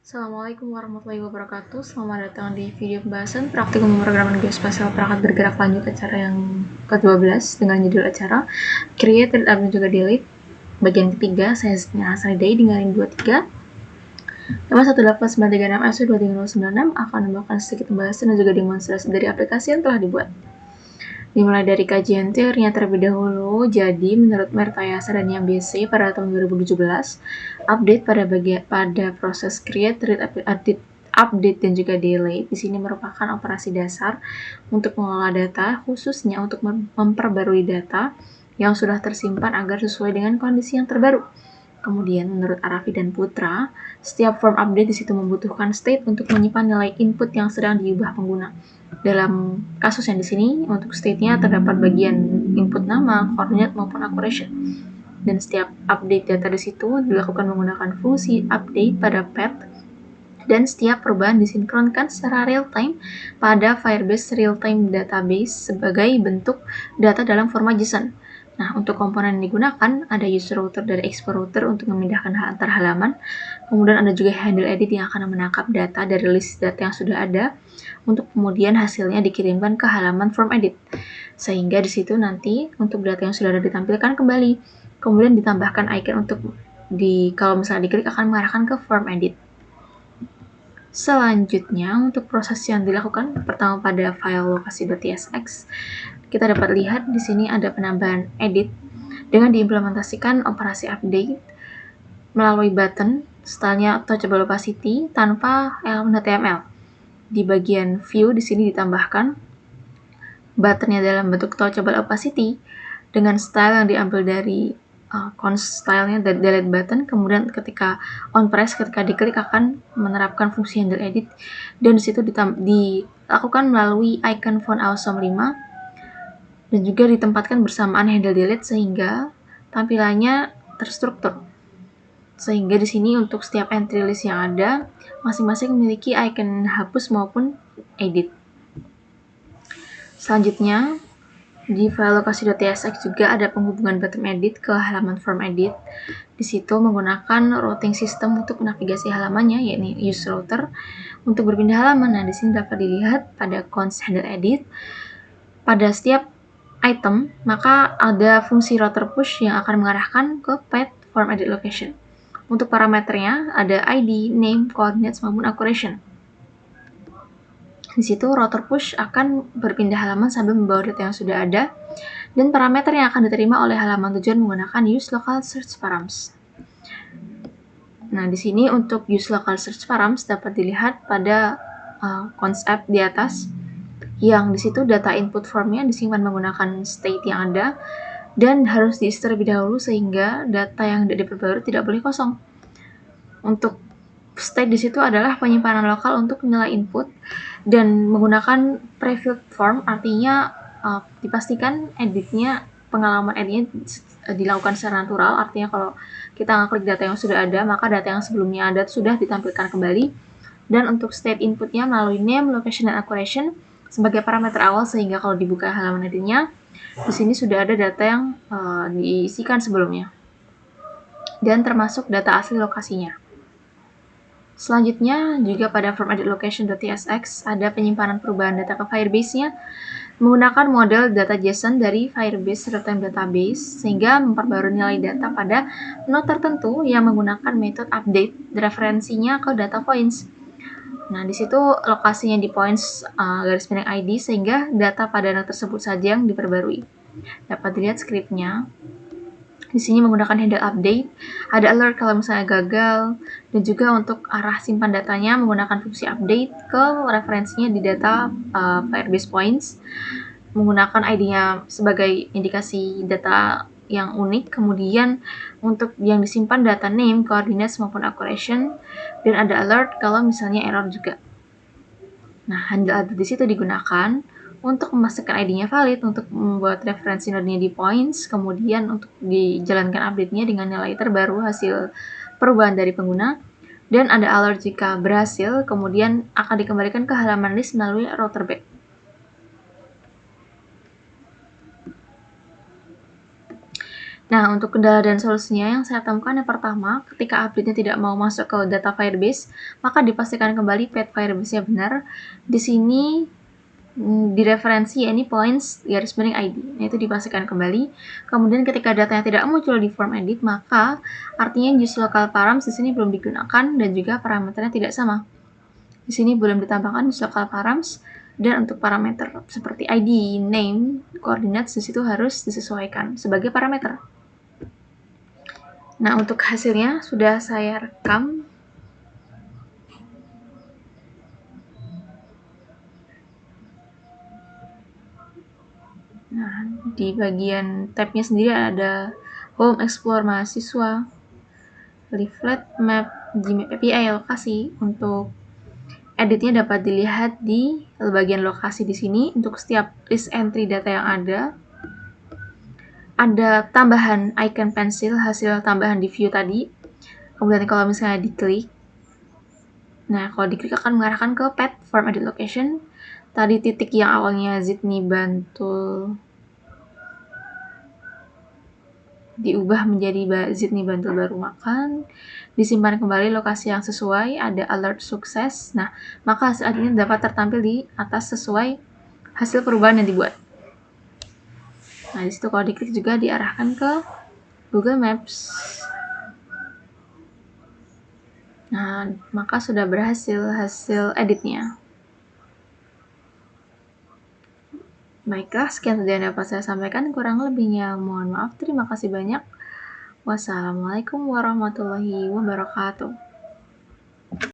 Assalamualaikum warahmatullahi wabarakatuh. Selamat datang di video pembahasan praktikum pemrograman geospasial perangkat bergerak lanjut acara yang ke-12 dengan judul acara Create, Read, dan juga Delete. Bagian ketiga, saya Asriday dengan 23. Nama 18936 SU 23096 akan membawakan sedikit pembahasan dan juga demonstrasi dari aplikasi yang telah dibuat. Dimulai dari kajian teorinya terlebih dahulu. Jadi, menurut Mertayasa dan Yambese pada tahun 2017, update pada proses create, read, update dan juga delete di sini merupakan operasi dasar untuk mengelola data, khususnya untuk memperbarui data yang sudah tersimpan agar sesuai dengan kondisi yang terbaru. Kemudian, menurut Arafi dan Putra, setiap form update di situ membutuhkan state untuk menyimpan nilai input yang sedang diubah pengguna. Dalam kasus yang di sini, untuk state-nya terdapat bagian input nama, coordinate maupun accuracy. Dan setiap update data di situ dilakukan menggunakan fungsi update pada path, dan setiap perubahan disinkronkan secara real-time pada Firebase Real-Time Database sebagai bentuk data dalam format JSON. Nah, untuk komponen yang digunakan, ada user router dari export router untuk memindahkan antar halaman. Kemudian ada juga handle edit yang akan menangkap data dari list data yang sudah ada, untuk kemudian hasilnya dikirimkan ke halaman form edit. Sehingga di situ nanti untuk data yang sudah ada ditampilkan kembali. Kemudian ditambahkan icon untuk kalau misalnya diklik akan mengarahkan ke form edit. Selanjutnya, untuk proses yang dilakukan pertama pada file lokasi.tsx, kita dapat lihat di sini ada penambahan edit dengan diimplementasikan operasi update melalui button stylenya touchable opacity tanpa element.html. Di bagian view di sini ditambahkan buttonnya dalam bentuk touchable opacity dengan style yang diambil dari const stylenya dari delete button. Kemudian ketika on press, ketika diklik akan menerapkan fungsi handle edit, dan disitu dilakukan melalui icon font awesome 5 dan juga ditempatkan bersamaan handle delete sehingga tampilannya terstruktur. Sehingga di sini untuk setiap entry list yang ada masing-masing memiliki icon hapus maupun edit. Selanjutnya, di file lokasi.tsx juga ada penghubungan button edit ke halaman form edit. Di situ menggunakan routing system untuk navigasi halamannya, yakni use router untuk berpindah halaman. Nah, di sini dapat dilihat pada const handle edit. Pada setiap item, maka ada fungsi router push yang akan mengarahkan ke path form edit location. Untuk parameternya ada ID, name, coordinates maupun accuracy. Di situ router push akan berpindah halaman sambil membawa data yang sudah ada, dan parameter yang akan diterima oleh halaman tujuan menggunakan use local search params. Nah, di sini untuk use local search params dapat dilihat pada konsep di atas, yang di situ data input formnya disimpan menggunakan state yang ada dan harus diisi terlebih dahulu sehingga data yang tidak diperbarui tidak boleh kosong. Untuk state di situ adalah penyimpanan lokal untuk nilai input dan menggunakan prefilled form, artinya dipastikan pengalaman editnya dilakukan secara natural, artinya kalau kita ngeklik data yang sudah ada, maka data yang sebelumnya ada sudah ditampilkan kembali. Dan untuk state inputnya melalui name, location, dan accuracy sebagai parameter awal, sehingga kalau dibuka halaman editnya, di sini sudah ada data yang diisikan sebelumnya dan termasuk data asli lokasinya. Selanjutnya, juga pada form edit location.tsx ada penyimpanan perubahan data ke Firebase-nya menggunakan model data JSON dari Firebase Real-Time Database sehingga memperbarui nilai data pada node tertentu yang menggunakan metode update referensinya ke data points. Nah, di situ lokasinya di points garis miring ID sehingga data pada node tersebut saja yang diperbarui. Dapat dilihat scriptnya. Di sini menggunakan handle update, ada alert kalau misalnya gagal, dan juga untuk arah simpan datanya menggunakan fungsi update ke referensinya di data Firebase points, menggunakan ID-nya sebagai indikasi data yang unik. Kemudian untuk yang disimpan data name, coordinates maupun accuracy, dan ada alert kalau misalnya error juga. Nah, handle update di situ digunakan untuk memastikan ID-nya valid, untuk membuat referensi node-nya di points, kemudian untuk dijalankan update-nya dengan nilai terbaru hasil perubahan dari pengguna, dan ada alert jika berhasil, kemudian akan dikembalikan ke halaman list melalui router back. Nah, untuk kendala dan solusinya yang saya temukan yang pertama, ketika update-nya tidak mau masuk ke data Firebase, maka dipastikan kembali path Firebase-nya benar. Di sini di referensi ya ini points garis miring ID. Nah, itu dipastikan kembali. Kemudian ketika datanya tidak muncul di form edit, maka artinya use local params di sini belum digunakan dan juga parameternya tidak sama. Di sini belum ditambahkan use local params dan untuk parameter seperti ID, name, coordinates di situ harus disesuaikan sebagai parameter. Nah, untuk hasilnya sudah saya rekam. Nah, di bagian tab-nya sendiri ada Home, Explore Mahasiswa, Leaflet, Map, Gmap API, lokasi. Untuk editnya dapat dilihat di bagian lokasi di sini. Untuk setiap list entry data yang ada tambahan icon pensil hasil tambahan di view tadi. Kemudian kalau misalnya diklik, nah kalau diklik akan mengarahkan ke path form edit location. Tadi titik yang awalnya Zidni Bantul diubah menjadi Zidni Bantul baru makan, disimpan kembali lokasi yang sesuai, ada alert sukses. Nah, maka hasil ini dapat tertampil di atas sesuai hasil perubahan yang dibuat. Nah, di situ kalau diklik juga diarahkan ke Google Maps. Nah, maka sudah berhasil hasil editnya. Baiklah, sekian saja yang dapat saya sampaikan. Kurang lebihnya mohon maaf. Terima kasih banyak. Wassalamualaikum warahmatullahi wabarakatuh.